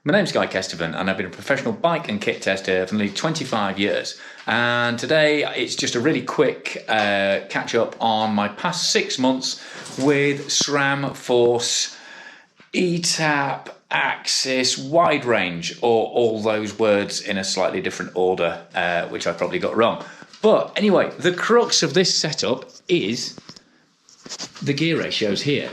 My name's Guy Kestevan and I've been a professional bike and kit tester for nearly 25 years. And today it's just a really quick catch up on my past 6 months with SRAM Force, eTap, AXS Wide Range, or all those words in a slightly different order, which I probably got wrong. But anyway, the crux of this setup is the gear ratios here.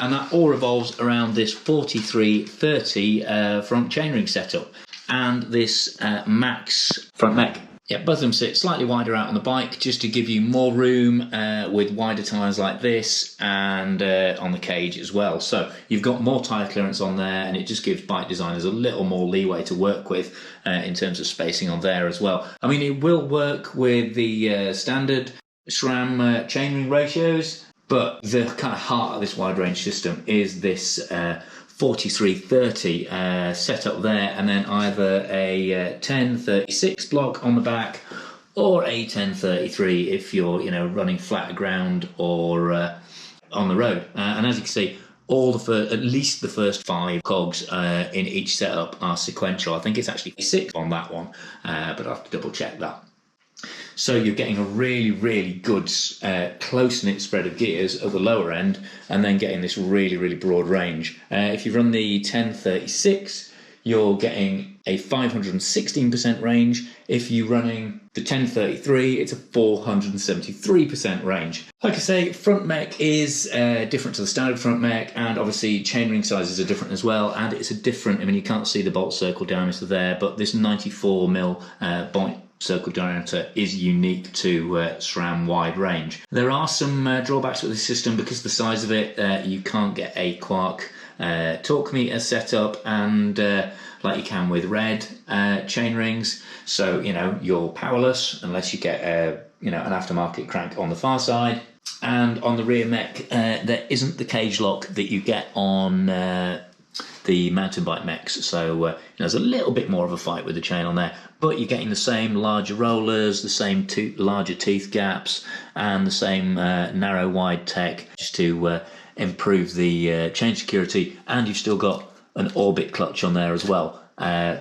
And that all revolves around this 43-30 front chainring setup and this max front neck. Yeah, both of them sit slightly wider out on the bike just to give you more room with wider tyres like this and on the cage as well. So you've got more tyre clearance on there and it just gives bike designers a little more leeway to work with in terms of spacing on there as well. I mean, it will work with the standard SRAM chainring ratios, but the kind of heart of this wide range system is this 43-30 setup there, and then either a 10-36 block on the back or a 10-33 if you're running flat ground or on the road. And as you can see, at least the first 5 cogs in each setup are sequential. I think it's actually 6 on that one, but I'll have to double check that. So you're getting a really, really good close-knit spread of gears at the lower end and then getting this really, really broad range. If you run the 1036, you're getting a 516% range. If you're running the 1033, it's a 473% range. Like I say, front mech is different to the standard front mech, and obviously chainring sizes are different as well, and it's a different, you can't see the bolt circle diameter there, but this 94mm bolt circle diameter is unique to SRAM Wide Range. There are some drawbacks with this system because the size of it, you can't get a Quark torque meter set up and like you can with red chain rings, so you're powerless unless you get an aftermarket crank on the far side. And on the rear mech, there isn't the cage lock that you get on the mountain bike mechs, so there's a little bit more of a fight with the chain on there, but you're getting the same larger rollers, the same larger teeth gaps, and the same narrow wide tech just to improve the chain security, and you've still got an orbit clutch on there as well.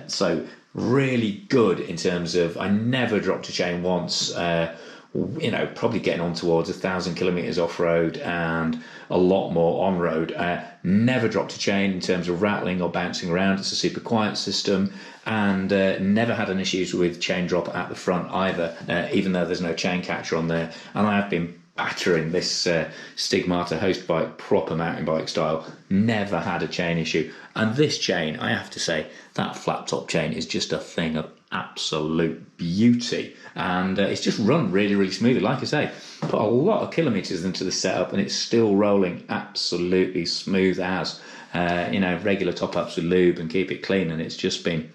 So really good in terms of, I never dropped a chain once, probably getting on towards 1,000 kilometers off-road and a lot more on-road. Never dropped a chain in terms of rattling or bouncing around. It's a super quiet system, and never had an issues with chain drop at the front either, even though there's no chain catcher on there. And I have been battering this Stigmata host bike, proper mountain bike style. Never had a chain issue. And this chain, I have to say, that flat top chain is just a thing of absolute beauty, and it's just run really, really smoothly. Like I say, put a lot of kilometers into the setup and it's still rolling absolutely smooth as regular top ups with lube and keep it clean, and it's just been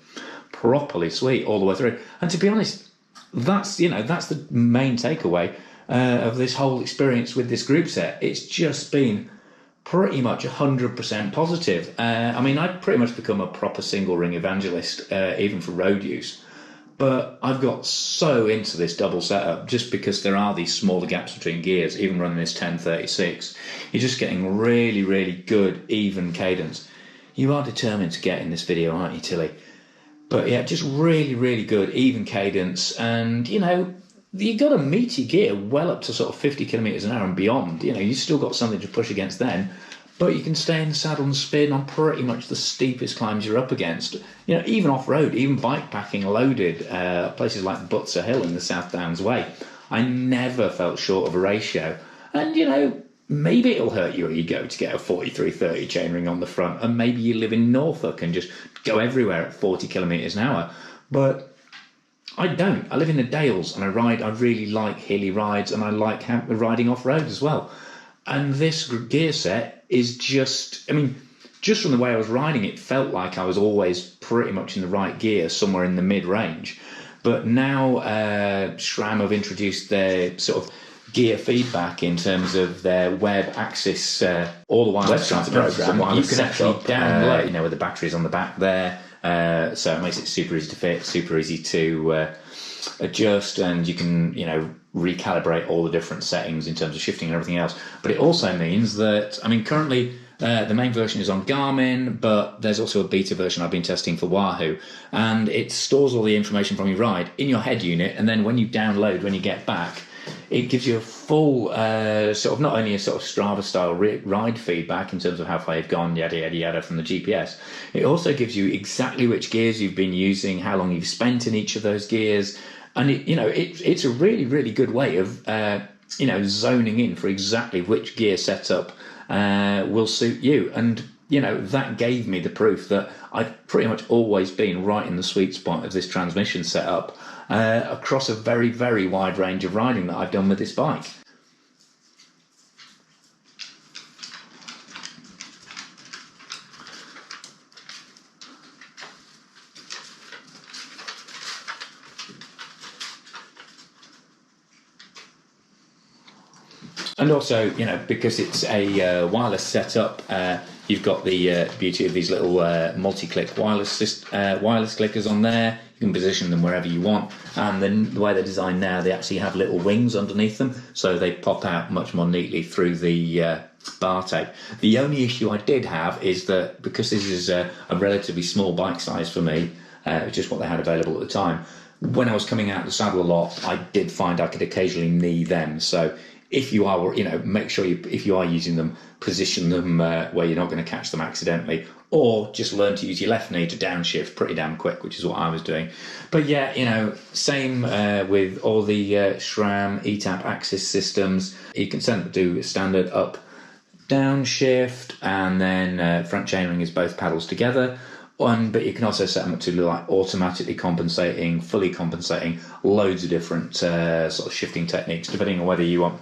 properly sweet all the way through. And to be honest, that's the main takeaway of this whole experience with this group set. It's just been pretty much 100% positive. I've pretty much become a proper single ring evangelist, even for road use. But I've got so into this double setup just because there are these smaller gaps between gears, even running this 1036. You're just getting really, really good, even cadence. You are determined to get in this video, aren't you, Tilly? But yeah, just really, really good, even cadence. And, you got a meaty gear well up to sort of 50 kilometers an hour and beyond. You've still got something to push against then, but you can stay in the saddle and spin on pretty much the steepest climbs you're up against. Even off-road, even bike packing loaded, places like Butser Hill in the South Downs Way, I never felt short of a ratio. And, maybe it'll hurt your ego to get a 43-30 chainring on the front, and maybe you live in Norfolk and just go everywhere at 40 kilometers an hour. But I don't. I live in the Dales and I really like hilly rides, and I like riding off-road as well. And this gear set is just from the way I was riding, it felt like I was always pretty much in the right gear, somewhere in the mid-range. But now SRAM have introduced their sort of gear feedback in terms of their web axis, all the wireless program. You can actually download, with the batteries on the back there. So it makes it super easy to fit, super easy to adjust, and you can recalibrate all the different settings in terms of shifting and everything else. But it also means that currently The main version is on Garmin, but there's also a beta version I've been testing for Wahoo, and it stores all the information from your ride in your head unit, and then when you download, when you get back, it gives you a full sort of, not only a sort of Strava style ride feedback in terms of how far you've gone, yada yada yada, from the GPS. It also gives you exactly which gears you've been using, how long you've spent in each of those gears, and it's a really, really good way of zoning in for exactly which gear setup will suit you. And that gave me the proof that I've pretty much always been right in the sweet spot of this transmission setup across a very, very wide range of riding that I've done with this bike. And also, because it's a wireless setup, you've got the beauty of these little multi-click wireless clickers on there. You can position them wherever you want. And then the way they're designed now, they actually have little wings underneath them, so they pop out much more neatly through the bar tape. The only issue I did have is that because this is a relatively small bike size for me, just what they had available at the time, when I was coming out of the saddle a lot, I did find I could occasionally knee them. So if you are, make sure if you are using them, position them where you're not going to catch them accidentally, or just learn to use your left knee to downshift pretty damn quick, which is what I was doing. But yeah, same with all the SRAM eTap AXS systems. You can do standard up, downshift, and then front chainring is both paddles together. But you can also set them up to like automatically compensating, fully compensating, loads of different sort of shifting techniques, depending on whether you want,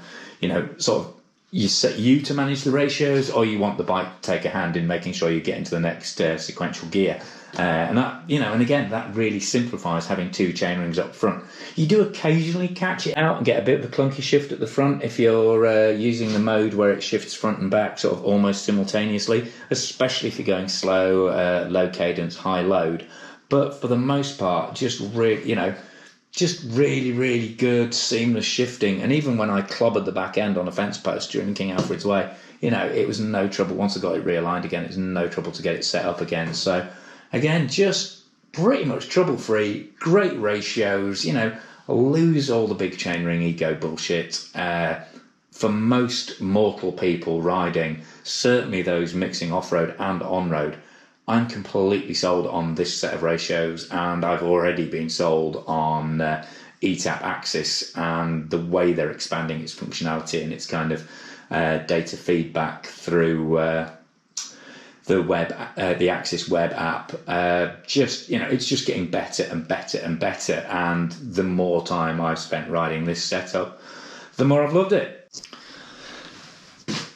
you set you to manage the ratios, or you want the bike to take a hand in making sure you get into the next sequential gear. And that, and again, that really simplifies having two chainrings up front. You do occasionally catch it out and get a bit of a clunky shift at the front if you're using the mode where it shifts front and back sort of almost simultaneously, especially if you're going slow, low cadence, high load. But for the most part, just really, really good seamless shifting. And even when I clobbered the back end on a fence post during King Alfred's Way, it was no trouble. Once I got it realigned again, it was no trouble to get it set up again. So again, just pretty much trouble-free, great ratios, lose all the big chainring ego bullshit. For most mortal people riding, certainly those mixing off-road and on-road, I'm completely sold on this set of ratios, and I've already been sold on eTap AXS and the way they're expanding its functionality and its kind of data feedback through the AXS web app. It's just getting better and better and better, and the more time I've spent riding this setup, the more I've loved it.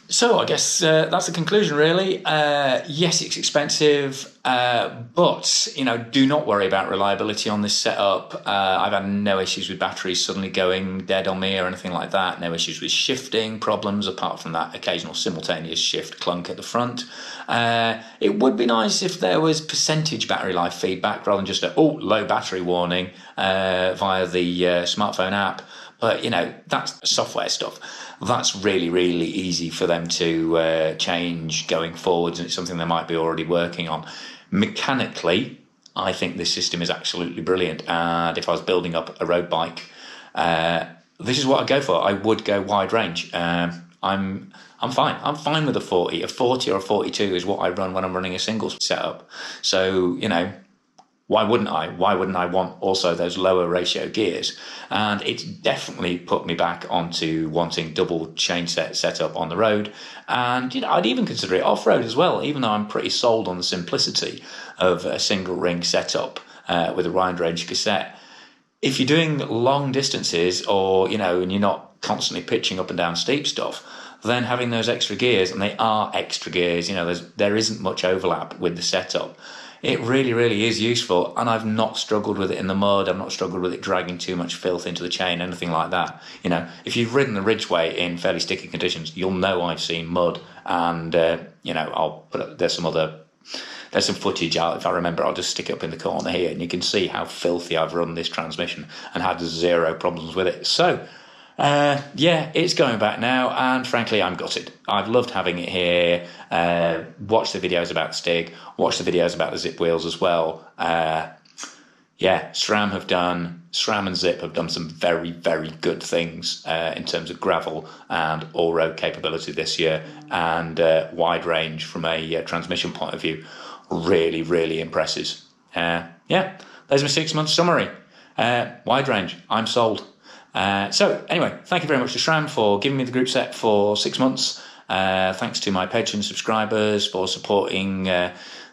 So I guess that's the conclusion, really. Yes, it's expensive, but do not worry about reliability on this setup. I've had no issues with batteries suddenly going dead on me or anything like that. No issues with shifting problems, apart from that occasional simultaneous shift clunk at the front. It would be nice if there was percentage battery life feedback rather than just low battery warning via the smartphone app. But that's software stuff. That's really, really easy for them to change going forwards, and it's something they might be already working on. Mechanically, I think this system is absolutely brilliant, and if I was building up a road bike, this is what I'd go for. I would go wide range. I'm fine. I'm fine with a 40. A 40 or a 42 is what I run when I'm running a single setup. So, why wouldn't I? Why wouldn't I want also those lower ratio gears? And it's definitely put me back onto wanting double chain setup on the road. And, I'd even consider it off-road as well, even though I'm pretty sold on the simplicity of a single ring setup with a wide range cassette. If you're doing long distances or, and you're not constantly pitching up and down steep stuff, then having those extra gears, and they are extra gears, there isn't much overlap with the setup. It really, really is useful, and I've not struggled with it in the mud. I've not struggled with it dragging too much filth into the chain, anything like that. If you've ridden the Ridgeway in fairly sticky conditions, you'll know I've seen mud, and I'll put up, there's some footage out. If I remember, I'll just stick it up in the corner here, and you can see how filthy I've run this transmission and had zero problems with it. So, Yeah, it's going back now, and frankly, I'm gutted. I've loved having it here. Watch the videos about the Stig, watch the videos about the Zip wheels as well. Yeah, SRAM and Zip have done some very, very good things in terms of gravel and all-road capability this year, and wide range from a transmission point of view. Really, really impresses. Yeah, there's my 6-month summary. Wide range, I'm sold. So anyway, thank you very much to SRAM for giving me the group set for 6 months. Thanks to my Patreon subscribers for supporting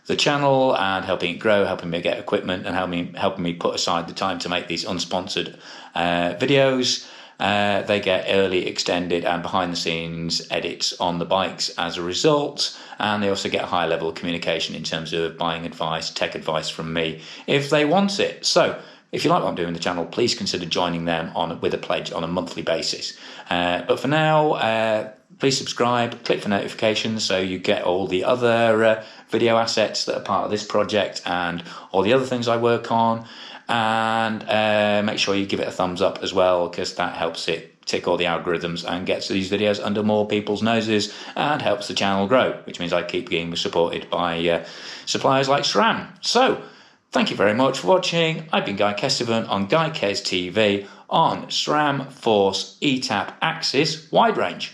the channel and helping it grow, helping me get equipment, and helping me put aside the time to make these unsponsored videos. They get early, extended and behind the scenes edits on the bikes as a result, and they also get a high level of communication in terms of buying advice, tech advice from me if they want it. So if you like what I'm doing in the channel, please consider joining them with a pledge on a monthly basis. But for now, please subscribe, click for notifications so you get all the other video assets that are part of this project and all the other things I work on. And make sure you give it a thumbs up as well, because that helps it tick all the algorithms and gets these videos under more people's noses and helps the channel grow, which means I keep being supported by suppliers like SRAM. So thank you very much for watching. I've been Guy Kestevan on Guy Kes TV on SRAM Force eTap AXS Wide Range.